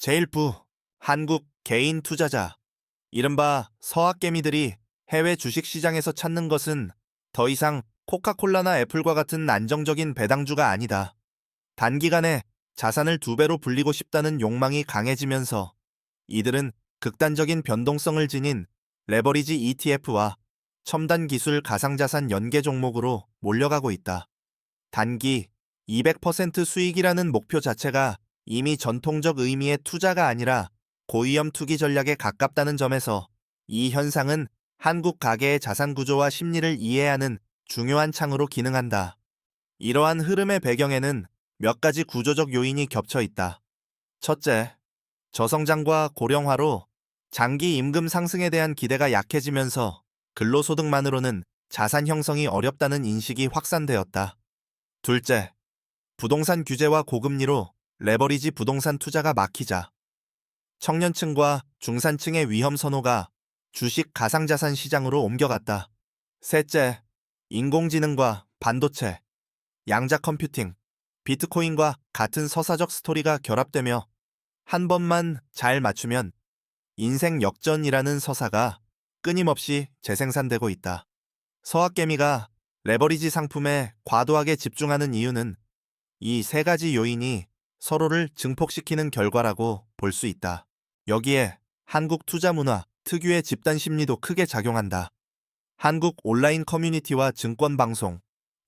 제1부 한국 개인 투자자 이른바 서학개미들이 해외 주식시장에서 찾는 것은 더 이상 코카콜라나 애플과 같은 안정적인 배당주가 아니다. 단기간에 자산을 2배로 불리고 싶다는 욕망이 강해지면서 이들은 극단적인 변동성을 지닌 레버리지 ETF와 첨단 기술 가상자산 연계 종목으로 몰려가고 있다. 단기 200% 수익이라는 목표 자체가 이미 전통적 의미의 투자가 아니라 고위험 투기 전략에 가깝다는 점에서 이 현상은 한국 가계의 자산 구조와 심리를 이해하는 중요한 창으로 기능한다. 이러한 흐름의 배경에는 몇 가지 구조적 요인이 겹쳐 있다. 첫째, 저성장과 고령화로 장기 임금 상승에 대한 기대가 약해지면서 근로소득만으로는 자산 형성이 어렵다는 인식이 확산되었다. 둘째, 부동산 규제와 고금리로 레버리지 부동산 투자가 막히자 청년층과 중산층의 위험 선호가 주식 가상자산 시장으로 옮겨갔다. 셋째, 인공지능과 반도체, 양자 컴퓨팅, 비트코인과 같은 서사적 스토리가 결합되며 한 번만 잘 맞추면 인생 역전이라는 서사가 끊임없이 재생산되고 있다. 서학개미가 레버리지 상품에 과도하게 집중하는 이유는 이 세 가지 요인이 서로를 증폭시키는 결과라고 볼 수 있다. 여기에 한국 투자 문화 특유의 집단 심리도 크게 작용한다. 한국 온라인 커뮤니티와 증권 방송,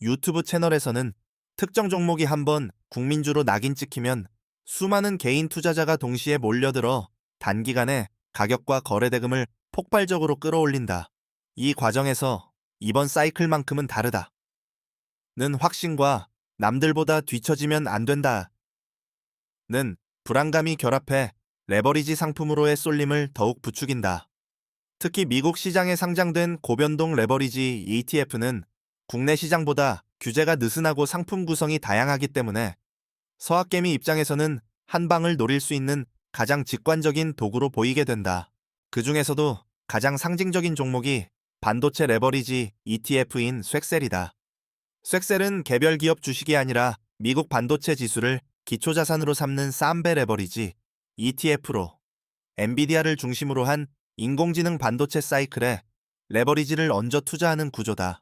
유튜브 채널에서는 특정 종목이 한번 국민주로 낙인 찍히면 수많은 개인 투자자가 동시에 몰려들어 단기간에 가격과 거래 대금을 폭발적으로 끌어올린다. 이 과정에서 이번 사이클만큼은 다르다. 는 확신과 남들보다 뒤처지면 안 된다. 는 불안감이 결합해 레버리지 상품으로의 쏠림을 더욱 부추긴다. 특히 미국 시장에 상장된 고변동 레버리지 ETF는 국내 시장보다 규제가 느슨하고 상품 구성이 다양하기 때문에 서학개미 입장에서는 한 방을 노릴 수 있는 가장 직관적인 도구로 보이게 된다. 그 중에서도 가장 상징적인 종목이 반도체 레버리지 ETF인 쇠셀이다. 쇠셀은 개별 기업 주식이 아니라 미국 반도체 지수를 기초자산으로 삼는 쌈배 레버리지 ETF로 엔비디아를 중심으로 한 인공지능 반도체 사이클에 레버리지를 얹어 투자하는 구조다.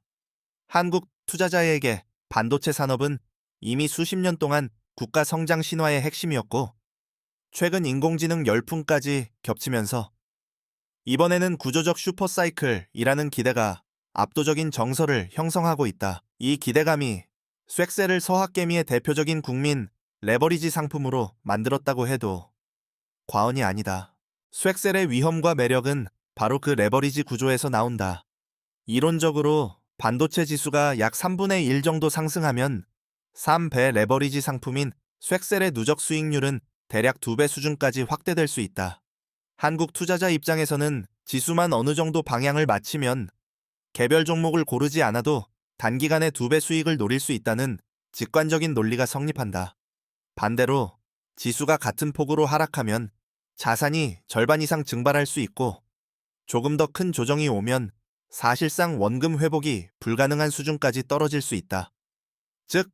한국 투자자에게 반도체 산업은 이미 수십 년 동안 국가 성장 신화의 핵심이었고 최근 인공지능 열풍까지 겹치면서 이번에는 구조적 슈퍼사이클이라는 기대가 압도적인 정서를 형성하고 있다. 이 기대감이 쇠셀을 서학개미의 대표적인 국민 레버리지 상품으로 만들었다고 해도 과언이 아니다. 쇠셀의 위험과 매력은 바로 그 레버리지 구조에서 나온다. 이론적으로 반도체 지수가 약 3분의 1 정도 상승하면 3배 레버리지 상품인 쇠셀의 누적 수익률은 대략 2배 수준까지 확대될 수 있다. 한국 투자자 입장에서는 지수만 어느 정도 방향을 맞추면 개별 종목을 고르지 않아도 단기간에 2배 수익을 노릴 수 있다는 직관적인 논리가 성립한다. 반대로 지수가 같은 폭으로 하락하면 자산이 절반 이상 증발할 수 있고 조금 더 큰 조정이 오면 사실상 원금 회복이 불가능한 수준까지 떨어질 수 있다. 즉,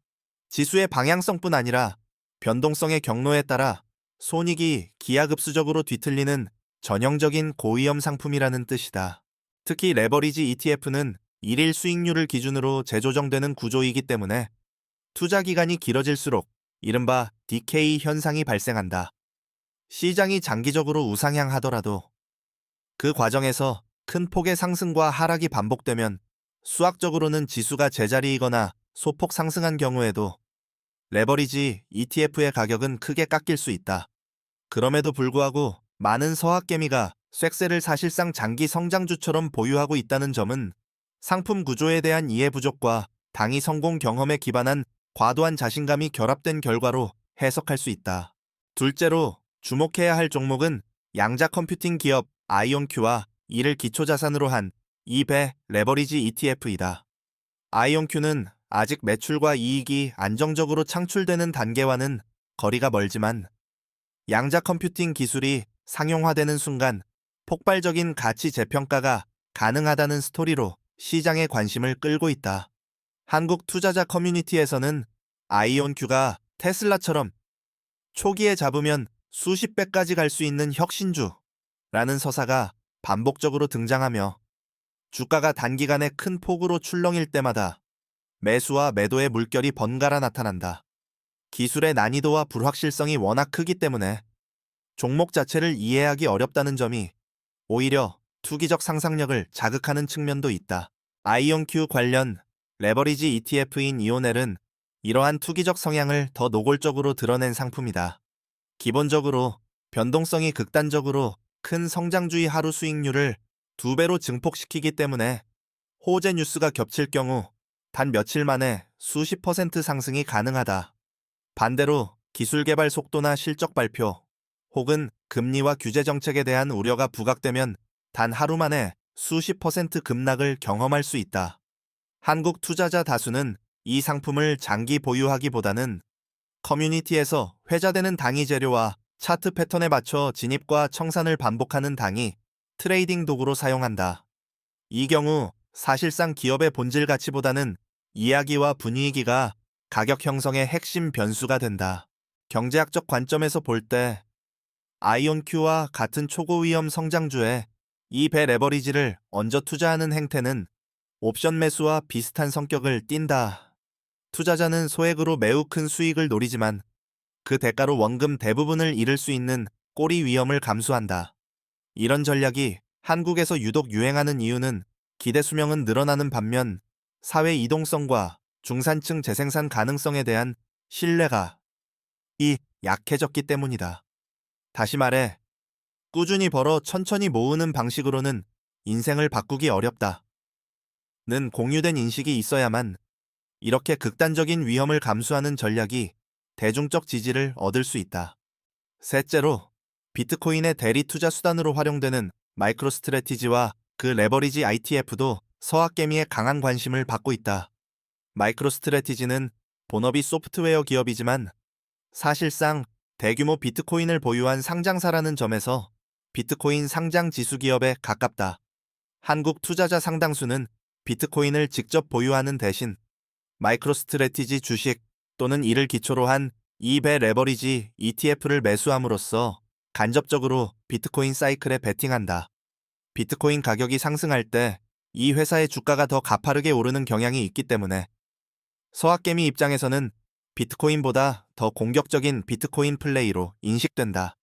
지수의 방향성뿐 아니라 변동성의 경로에 따라 손익이 기하급수적으로 뒤틀리는 전형적인 고위험 상품이라는 뜻이다. 특히 레버리지 ETF는 일일 수익률을 기준으로 재조정되는 구조이기 때문에 투자 기간이 길어질수록 이른바 디케이 현상이 발생한다. 시장이 장기적으로 우상향하더라도 그 과정에서 큰 폭의 상승과 하락이 반복되면 수학적으로는 지수가 제자리이거나 소폭 상승한 경우에도 레버리지 ETF의 가격은 크게 깎일 수 있다. 그럼에도 불구하고 많은 서학개미가 쇠셀을 사실상 장기 성장주처럼 보유하고 있다는 점은 상품 구조에 대한 이해 부족과 당위 성공 경험에 기반한 과도한 자신감이 결합된 결과로 해석할 수 있다. 둘째로 주목해야 할 종목은 양자 컴퓨팅 기업 아이온큐와 이를 기초자산으로 한 2배 레버리지 ETF이다. 아이온큐는 아직 매출과 이익이 안정적으로 창출되는 단계와는 거리가 멀지만 양자 컴퓨팅 기술이 상용화되는 순간 폭발적인 가치 재평가가 가능하다는 스토리로 시장의 관심을 끌고 있다. 한국 투자자 커뮤니티에서는 아이온큐가 테슬라처럼 초기에 잡으면 수십 배까지 갈 수 있는 혁신주라는 서사가 반복적으로 등장하며 주가가 단기간에 큰 폭으로 출렁일 때마다 매수와 매도의 물결이 번갈아 나타난다. 기술의 난이도와 불확실성이 워낙 크기 때문에 종목 자체를 이해하기 어렵다는 점이 오히려 투기적 상상력을 자극하는 측면도 있다. 아이온큐 관련 레버리지 ETF인 이오넬은 이러한 투기적 성향을 더 노골적으로 드러낸 상품이다. 기본적으로 변동성이 극단적으로 큰 성장주의 하루 수익률을 2배로 증폭시키기 때문에 호재 뉴스가 겹칠 경우 단 며칠 만에 수십 퍼센트 상승이 가능하다. 반대로 기술 개발 속도나 실적 발표 혹은 금리와 규제 정책에 대한 우려가 부각되면 단 하루 만에 수십 퍼센트 급락을 경험할 수 있다. 한국 투자자 다수는 이 상품을 장기 보유하기보다는 커뮤니티에서 회자되는 당위 재료와 차트 패턴에 맞춰 진입과 청산을 반복하는 당위 트레이딩 도구로 사용한다. 이 경우 사실상 기업의 본질 가치보다는 이야기와 분위기가 가격 형성의 핵심 변수가 된다. 경제학적 관점에서 볼 때 아이온큐와 같은 초고위험 성장주에 이 배 레버리지를 얹어 투자하는 행태는 옵션 매수와 비슷한 성격을 띈다. 투자자는 소액으로 매우 큰 수익을 노리지만 그 대가로 원금 대부분을 잃을 수 있는 꼬리 위험을 감수한다. 이런 전략이 한국에서 유독 유행하는 이유는 기대 수명은 늘어나는 반면 사회 이동성과 중산층 재생산 가능성에 대한 신뢰가 약해졌기 때문이다. 다시 말해, 꾸준히 벌어 천천히 모으는 방식으로는 인생을 바꾸기 어렵다. 는 공유된 인식이 있어야만 이렇게 극단적인 위험을 감수하는 전략이 대중적 지지를 얻을 수 있다. 셋째로, 비트코인의 대리 투자 수단으로 활용되는 마이크로 스트래티지와 그 레버리지 ITF도 서학개미의 강한 관심을 받고 있다. 마이크로 스트래티지는 본업이 소프트웨어 기업이지만 사실상 대규모 비트코인을 보유한 상장사라는 점에서 비트코인 상장 지수 기업에 가깝다. 한국 투자자 상당수는 비트코인을 직접 보유하는 대신 마이크로 스트래티지 주식 또는 이를 기초로 한 2배 레버리지 ETF를 매수함으로써 간접적으로 비트코인 사이클에 베팅한다. 비트코인 가격이 상승할 때 이 회사의 주가가 더 가파르게 오르는 경향이 있기 때문에 서학개미 입장에서는 비트코인보다 더 공격적인 비트코인 플레이로 인식된다.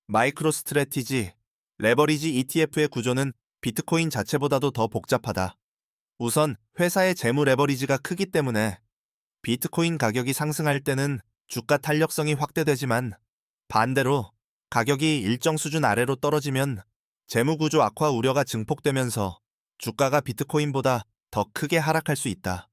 마이크로 스트래티지, 레버리지 ETF의 구조는 비트코인 자체보다도 더 복잡하다. 우선 회사의 재무 레버리지가 크기 때문에 비트코인 가격이 상승할 때는 주가 탄력성이 확대되지만 반대로 가격이 일정 수준 아래로 떨어지면 재무구조 악화 우려가 증폭되면서 주가가 비트코인보다 더 크게 하락할 수 있다.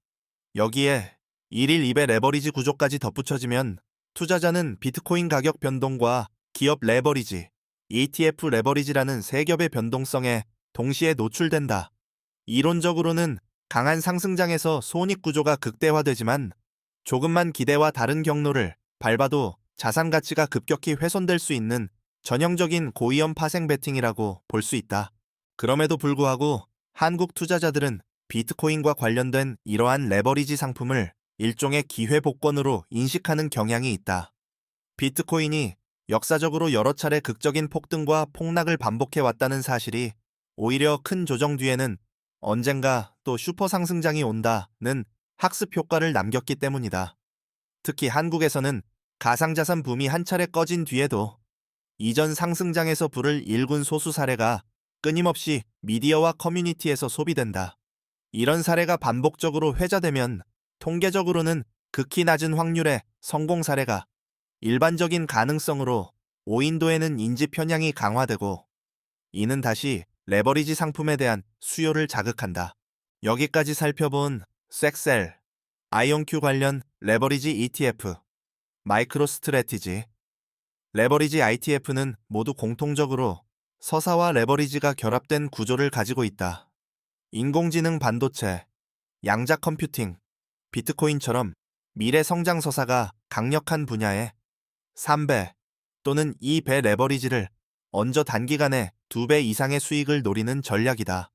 여기에 1일 2배 레버리지 구조까지 덧붙여지면 투자자는 비트코인 가격 변동과 기업 레버리지, ETF 레버리지라는 세 겹의 변동성에 동시에 노출된다. 이론적으로는 강한 상승장에서 손익 구조가 극대화되지만 조금만 기대와 다른 경로를 밟아도 자산 가치가 급격히 훼손될 수 있는 전형적인 고위험 파생 베팅이라고 볼 수 있다. 그럼에도 불구하고 한국 투자자들은 비트코인과 관련된 이러한 레버리지 상품을 일종의 기회 복권으로 인식하는 경향이 있다. 비트코인이 역사적으로 여러 차례 극적인 폭등과 폭락을 반복해 왔다는 사실이 오히려 큰 조정 뒤에는 언젠가 또 슈퍼 상승장이 온다는 학습 효과를 남겼기 때문이다. 특히 한국에서는 가상자산 붐이 한 차례 꺼진 뒤에도 이전 상승장에서 불을 일군 소수 사례가 끊임없이 미디어와 커뮤니티에서 소비된다. 이런 사례가 반복적으로 회자되면 통계적으로는 극히 낮은 확률의 성공 사례가 일반적인 가능성으로 오인도에는 인지 편향이 강화되고 이는 다시 레버리지 상품에 대한 수요를 자극한다. 여기까지 살펴본 섹셀, 아이온큐 관련 레버리지 ETF, 마이크로 스트래티지, 레버리지 ITF는 모두 공통적으로 서사와 레버리지가 결합된 구조를 가지고 있다. 인공지능 반도체, 양자 컴퓨팅, 비트코인처럼 미래 성장 서사가 강력한 분야에 3배 또는 2배 레버리지를 얹어 단기간에 2배 이상의 수익을 노리는 전략이다.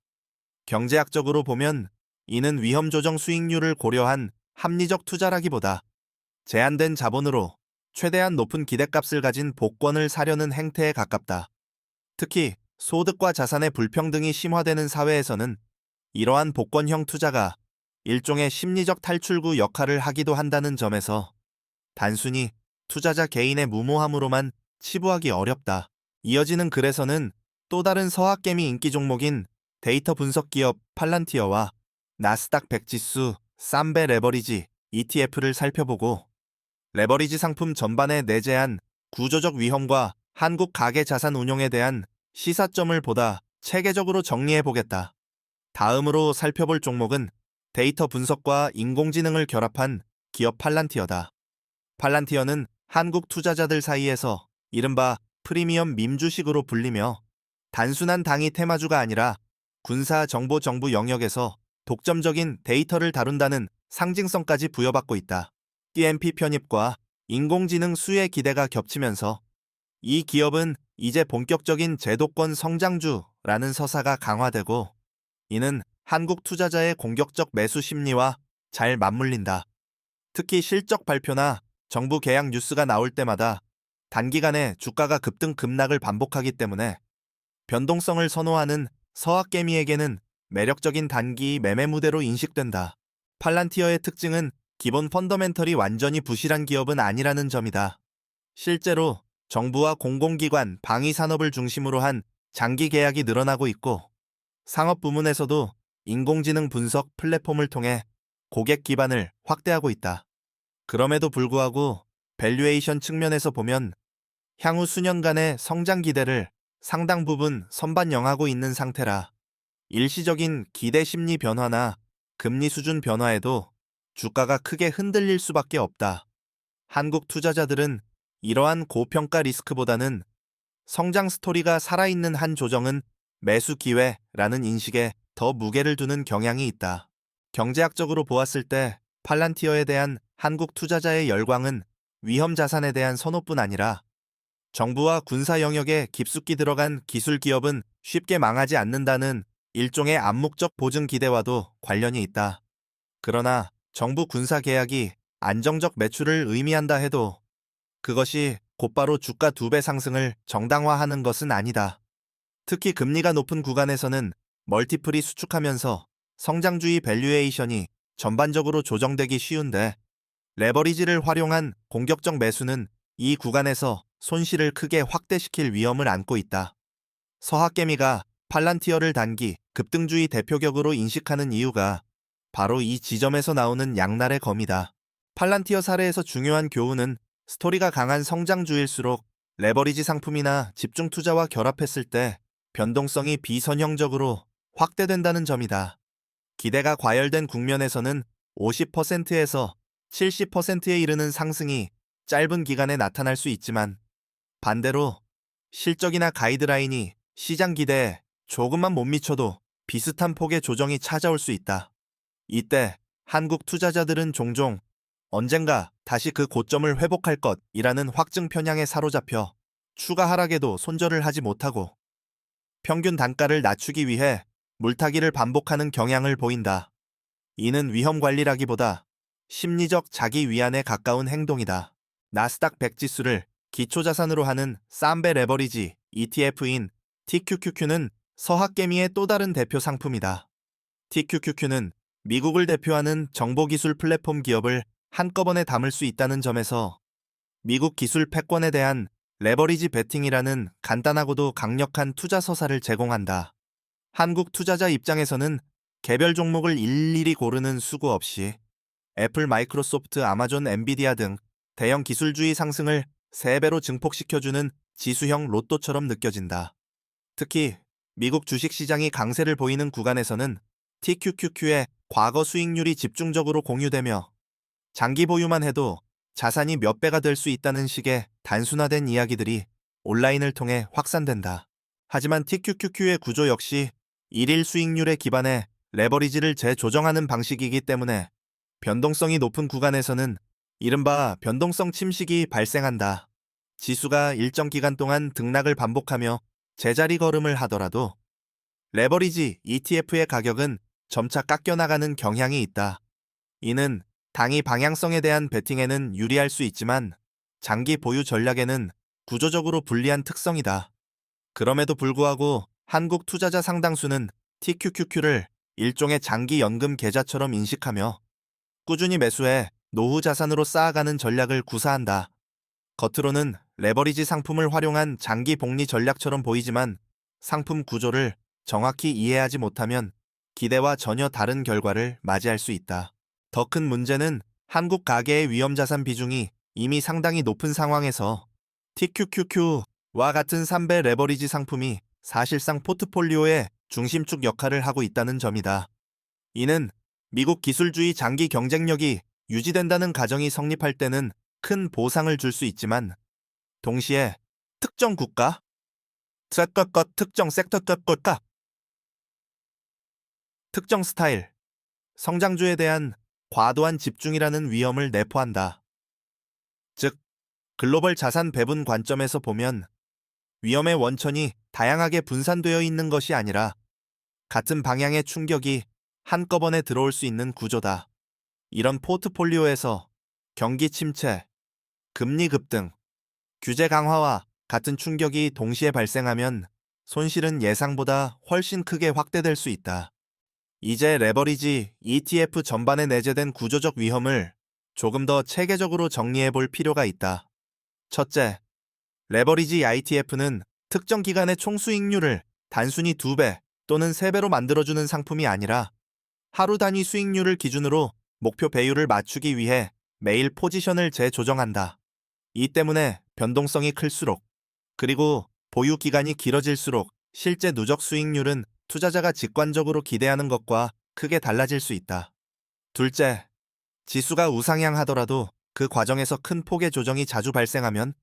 경제학적으로 보면 이는 위험 조정 수익률을 고려한 합리적 투자라기보다 제한된 자본으로 최대한 높은 기대값을 가진 복권을 사려는 행태에 가깝다. 특히 소득과 자산의 불평등이 심화되는 사회에서는 이러한 복권형 투자가 일종의 심리적 탈출구 역할을 하기도 한다는 점에서 단순히 투자자 개인의 무모함으로만 치부하기 어렵다. 이어지는 글에서는 또 다른 서학개미 인기 종목인 데이터 분석 기업 팔란티어와 나스닥 100 지수 삼베 레버리지 ETF를 살펴보고 레버리지 상품 전반에 내재한 구조적 위험과 한국 가계 자산 운용에 대한 시사점을 보다 체계적으로 정리해 보겠다. 다음으로 살펴볼 종목은 데이터 분석과 인공지능을 결합한 기업 팔란티어다. 팔란티어는 한국 투자자들 사이에서 이른바 프리미엄 밈주식으로 불리며 단순한 당이 테마주가 아니라 군사 정보 정부 영역에서 독점적인 데이터를 다룬다는 상징성까지 부여받고 있다. TMP 편입과 인공지능 수혜 기대가 겹치면서 이 기업은 이제 본격적인 제도권 성장주라는 서사가 강화되고 이는 한국 투자자의 공격적 매수 심리와 잘 맞물린다. 특히 실적 발표나 정부 계약 뉴스가 나올 때마다 단기간에 주가가 급등 급락을 반복하기 때문에 변동성을 선호하는 서학개미에게는 매력적인 단기 매매 무대로 인식된다. 팔란티어의 특징은 기본 펀더멘털이 완전히 부실한 기업은 아니라는 점이다. 실제로 정부와 공공기관, 방위산업을 중심으로 한 장기 계약이 늘어나고 있고 상업 부문에서도 인공지능 분석 플랫폼을 통해 고객 기반을 확대하고 있다. 그럼에도 불구하고 밸류에이션 측면에서 보면 향후 수년간의 성장 기대를 상당 부분 선반영하고 있는 상태라 일시적인 기대 심리 변화나 금리 수준 변화에도 주가가 크게 흔들릴 수밖에 없다. 한국 투자자들은 이러한 고평가 리스크보다는 성장 스토리가 살아있는 한 조정은 매수 기회라는 인식에 더 무게를 두는 경향이 있다. 경제학적으로 보았을 때 팔란티어에 대한 한국 투자자의 열광은 위험 자산에 대한 선호뿐 아니라 정부와 군사 영역에 깊숙이 들어간 기술 기업은 쉽게 망하지 않는다는 일종의 암묵적 보증 기대와도 관련이 있다. 그러나 정부 군사 계약이 안정적 매출을 의미한다 해도 그것이 곧바로 주가 2배 상승을 정당화하는 것은 아니다. 특히 금리가 높은 구간에서는 멀티플이 수축하면서 성장주의 밸류에이션이 전반적으로 조정되기 쉬운데 레버리지를 활용한 공격적 매수는 이 구간에서 손실을 크게 확대시킬 위험을 안고 있다. 서학개미가 팔란티어를 단기 급등주의 대표격으로 인식하는 이유가 바로 이 지점에서 나오는 양날의 검이다. 팔란티어 사례에서 중요한 교훈은 스토리가 강한 성장주일수록 레버리지 상품이나 집중 투자와 결합했을 때 변동성이 비선형적으로 확대된다는 점이다. 기대가 과열된 국면에서는 50%에서 70%에 이르는 상승이 짧은 기간에 나타날 수 있지만 반대로 실적이나 가이드라인이 시장 기대에 조금만 못 미쳐도 비슷한 폭의 조정이 찾아올 수 있다. 이때 한국 투자자들은 종종 언젠가 다시 그 고점을 회복할 것이라는 확증 편향에 사로잡혀 추가 하락에도 손절을 하지 못하고 평균 단가를 낮추기 위해 물타기를 반복하는 경향을 보인다. 이는 위험 관리라기보다 심리적 자기 위안에 가까운 행동이다. 나스닥 100 지수를 기초자산으로 하는 삼베 레버리지 ETF인 TQQQ는 서학개미의 또 다른 대표 상품이다. TQQQ는 미국을 대표하는 정보기술 플랫폼 기업을 한꺼번에 담을 수 있다는 점에서 미국 기술 패권에 대한 레버리지 베팅이라는 간단하고도 강력한 투자 서사를 제공한다. 한국 투자자 입장에서는 개별 종목을 일일이 고르는 수고 없이 애플, 마이크로소프트, 아마존, 엔비디아 등 대형 기술주의 상승을 3배로 증폭시켜주는 지수형 로또처럼 느껴진다. 특히 미국 주식시장이 강세를 보이는 구간에서는 TQQQ의 과거 수익률이 집중적으로 공유되며 장기 보유만 해도 자산이 몇 배가 될 수 있다는 식의 단순화된 이야기들이 온라인을 통해 확산된다. 하지만 TQQQ의 구조 역시 일일 수익률에 기반해 레버리지를 재조정하는 방식이기 때문에 변동성이 높은 구간에서는 이른바 변동성 침식이 발생한다. 지수가 일정 기간 동안 등락을 반복하며 제자리 걸음을 하더라도 레버리지 ETF의 가격은 점차 깎여나가는 경향이 있다. 이는 당이 방향성에 대한 베팅에는 유리할 수 있지만 장기 보유 전략에는 구조적으로 불리한 특성이다. 그럼에도 불구하고 한국 투자자 상당수는 TQQQ를 일종의 장기 연금 계좌처럼 인식하며 꾸준히 매수해 노후 자산으로 쌓아가는 전략을 구사한다. 겉으로는 레버리지 상품을 활용한 장기 복리 전략처럼 보이지만 상품 구조를 정확히 이해하지 못하면 기대와 전혀 다른 결과를 맞이할 수 있다. 더 큰 문제는 한국 가계의 위험자산 비중이 이미 상당히 높은 상황에서 TQQQ와 같은 3배 레버리지 상품이 사실상 포트폴리오의 중심축 역할을 하고 있다는 점이다. 이는 미국 기술주의 장기 경쟁력이 유지된다는 가정이 성립할 때는 큰 보상을 줄 수 있지만 동시에 특정 국가, 특정 섹터 것과 특정 스타일, 성장주에 대한 과도한 집중이라는 위험을 내포한다. 즉, 글로벌 자산 배분 관점에서 보면 위험의 원천이 다양하게 분산되어 있는 것이 아니라 같은 방향의 충격이 한꺼번에 들어올 수 있는 구조다. 이런 포트폴리오에서 경기 침체, 금리 급등, 규제 강화와 같은 충격이 동시에 발생하면 손실은 예상보다 훨씬 크게 확대될 수 있다. 이제 레버리지 ETF 전반에 내재된 구조적 위험을 조금 더 체계적으로 정리해 볼 필요가 있다. 첫째, 레버리지 ITF는 특정 기간의 총 수익률을 단순히 2배 또는 3배로 만들어주는 상품이 아니라 하루 단위 수익률을 기준으로 목표 배율을 맞추기 위해 매일 포지션을 재조정한다. 이 때문에 변동성이 클수록 그리고 보유 기간이 길어질수록 실제 누적 수익률은 투자자가 직관적으로 기대하는 것과 크게 달라질 수 있다. 둘째, 지수가 우상향하더라도 그 과정에서 큰 폭의 조정이 자주 발생하면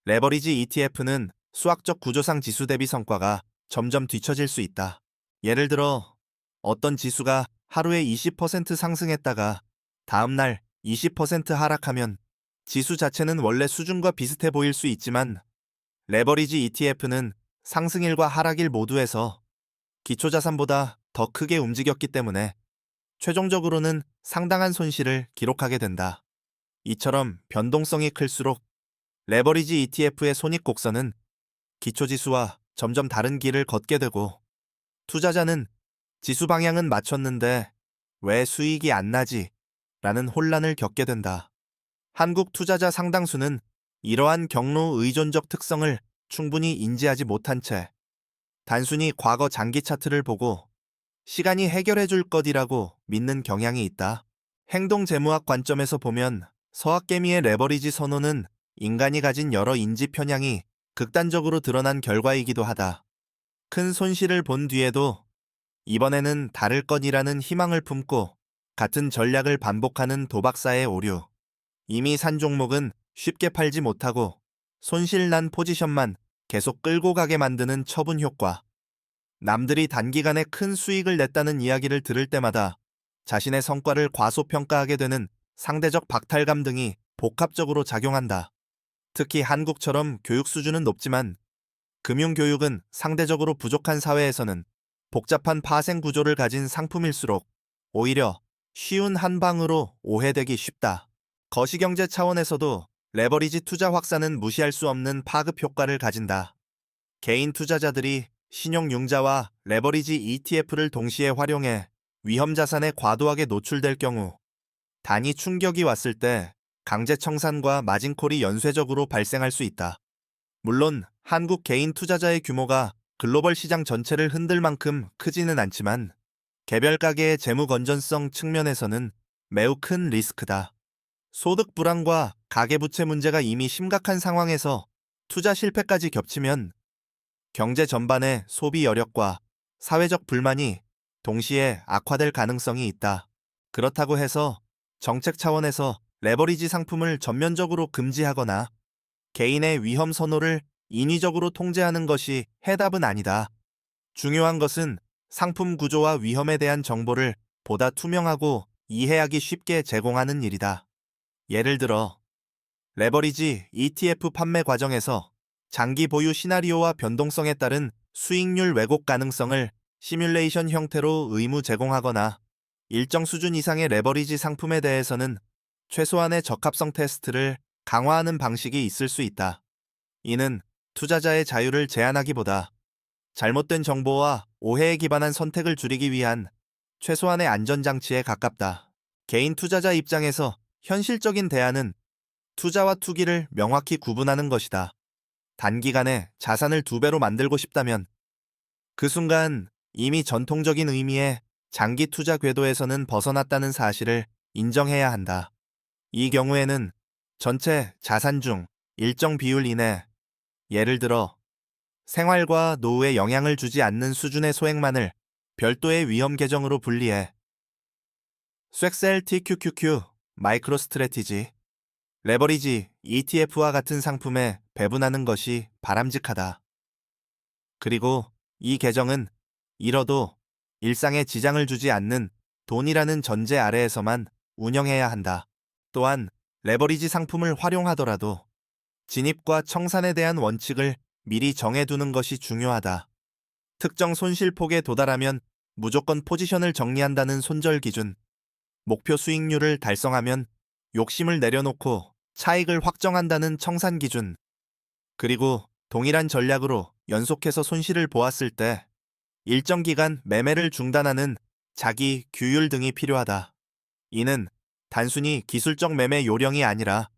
레버리지 ETF는 수학적 구조상 지수 대비 성과가 점점 뒤처질 수 있다. 예를 들어 어떤 지수가 하루에 20% 상승했다가 다음날 20% 하락하면 지수 자체는 원래 수준과 비슷해 보일 수 있지만 레버리지 ETF는 상승일과 하락일 모두에서 기초자산보다 더 크게 움직였기 때문에 최종적으로는 상당한 손실을 기록하게 된다. 이처럼 변동성이 클수록 레버리지 ETF의 손익곡선은 기초지수와 점점 다른 길을 걷게 되고 투자자는 지수 방향은 맞췄는데 왜 수익이 안 나지? 라는 혼란을 겪게 된다. 한국 투자자 상당수는 이러한 경로 의존적 특성을 충분히 인지하지 못한 채 단순히 과거 장기 차트를 보고 시간이 해결해 줄 것이라고 믿는 경향이 있다. 행동재무학 관점에서 보면 서학개미의 레버리지 선호는 인간이 가진 여러 인지 편향이 극단적으로 드러난 결과이기도 하다. 큰 손실을 본 뒤에도 이번에는 다를 것이라는 희망을 품고 같은 전략을 반복하는 도박사의 오류. 이미 산 종목은 쉽게 팔지 못하고 손실 난 포지션만 계속 끌고 가게 만드는 처분 효과. 남들이 단기간에 큰 수익을 냈다는 이야기를 들을 때마다 자신의 성과를 과소평가하게 되는 상대적 박탈감 등이 복합적으로 작용한다. 특히 한국처럼 교육 수준은 높지만 금융교육은 상대적으로 부족한 사회에서는 복잡한 파생 구조를 가진 상품일수록 오히려 쉬운 한 방으로 오해되기 쉽다. 거시경제 차원에서도 레버리지 투자 확산은 무시할 수 없는 파급 효과를 가진다. 개인 투자자들이 신용융자와 레버리지 ETF를 동시에 활용해 위험 자산에 과도하게 노출될 경우 단위 충격이 왔을 때 강제 청산과 마진콜이 연쇄적으로 발생할 수 있다. 물론 한국 개인 투자자의 규모가 글로벌 시장 전체를 흔들 만큼 크지는 않지만 개별 가계의 재무 건전성 측면에서는 매우 큰 리스크다. 소득 불안과 가계부채 문제가 이미 심각한 상황에서 투자 실패까지 겹치면 경제 전반의 소비 여력과 사회적 불만이 동시에 악화될 가능성이 있다. 그렇다고 해서 정책 차원에서 레버리지 상품을 전면적으로 금지하거나 개인의 위험 선호를 인위적으로 통제하는 것이 해답은 아니다. 중요한 것은 상품 구조와 위험에 대한 정보를 보다 투명하고 이해하기 쉽게 제공하는 일이다. 예를 들어 레버리지 ETF 판매 과정에서 장기 보유 시나리오와 변동성에 따른 수익률 왜곡 가능성을 시뮬레이션 형태로 의무 제공하거나 일정 수준 이상의 레버리지 상품에 대해서는 최소한의 적합성 테스트를 강화하는 방식이 있을 수 있다. 이는 투자자의 자유를 제한하기보다 잘못된 정보와 오해에 기반한 선택을 줄이기 위한 최소한의 안전장치에 가깝다. 개인 투자자 입장에서 현실적인 대안은 투자와 투기를 명확히 구분하는 것이다. 단기간에 자산을 2배로 만들고 싶다면 그 순간 이미 전통적인 의미의 장기 투자 궤도에서는 벗어났다는 사실을 인정해야 한다. 이 경우에는 전체 자산 중 일정 비율 이내, 예를 들어 생활과 노후에 영향을 주지 않는 수준의 소액만을 별도의 위험 계정으로 분리해 쇠셀 TQQQ, 마이크로 스트래티지, 레버리지 ETF와 같은 상품에 배분하는 것이 바람직하다. 그리고 이 계정은 잃어도 일상에 지장을 주지 않는 돈이라는 전제 아래에서만 운영해야 한다. 또한 레버리지 상품을 활용하더라도 진입과 청산에 대한 원칙을 미리 정해두는 것이 중요하다. 특정 손실폭에 도달하면 무조건 포지션을 정리한다는 손절 기준, 목표 수익률을 달성하면 욕심을 내려놓고 차익을 확정한다는 청산 기준, 그리고 동일한 전략으로 연속해서 손실을 보았을 때 일정 기간 매매를 중단하는 자기 규율 등이 필요하다. 이는 단순히 기술적 매매 요령이 아니라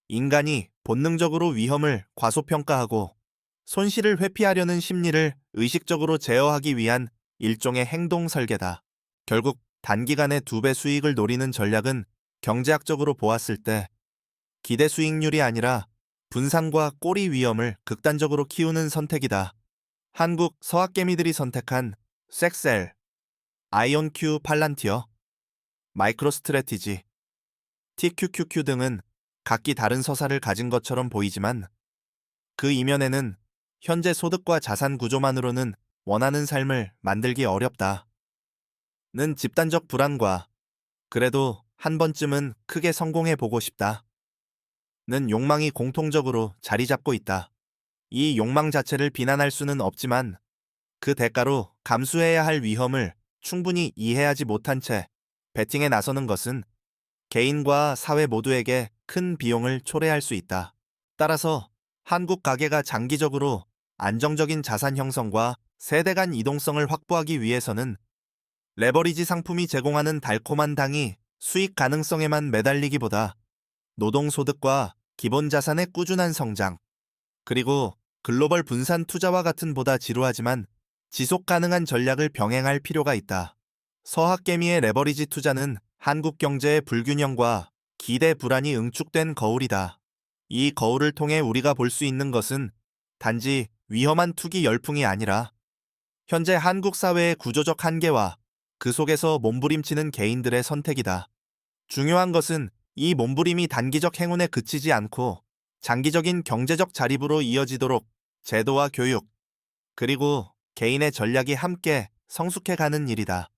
인간이 본능적으로 위험을 과소평가하고 손실을 회피하려는 심리를 의식적으로 제어하기 위한 일종의 행동 설계다. 결국 단기간에 2배 수익을 노리는 전략은 경제학적으로 보았을 때 기대 수익률이 아니라 분산과 꼬리 위험을 극단적으로 키우는 선택이다. 한국 서학개미들이 선택한 섹셀, 아이온큐 팔란티어, 마이크로 스트래티지, TQQQ 등은 각기 다른 서사를 가진 것처럼 보이지만 그 이면에는 현재 소득과 자산 구조만으로는 원하는 삶을 만들기 어렵다. 는 집단적 불안과 그래도 한 번쯤은 크게 성공해 보고 싶다. 는 욕망이 공통적으로 자리 잡고 있다. 이 욕망 자체를 비난할 수는 없지만 그 대가로 감수해야 할 위험을 충분히 이해하지 못한 채 베팅에 나서는 것은 개인과 사회 모두에게 큰 비용을 초래할 수 있다. 따라서 한국 가계가 장기적으로 안정적인 자산 형성과 세대 간 이동성을 확보하기 위해서는 레버리지 상품이 제공하는 달콤한 당이 수익 가능성에만 매달리기보다 노동소득과 기본 자산의 꾸준한 성장, 그리고 글로벌 분산 투자와 같은 보다 지루하지만 지속 가능한 전략을 병행할 필요가 있다. 서학개미의 레버리지 투자는 한국 경제의 불균형과 기대 불안이 응축된 거울이다. 이 거울을 통해 우리가 볼 수 있는 것은 단지 위험한 투기 열풍이 아니라 현재 한국 사회의 구조적 한계와 그 속에서 몸부림치는 개인들의 선택이다. 중요한 것은 이 몸부림이 단기적 행운에 그치지 않고 장기적인 경제적 자립으로 이어지도록 제도와 교육, 그리고 개인의 전략이 함께 성숙해가는 일이다.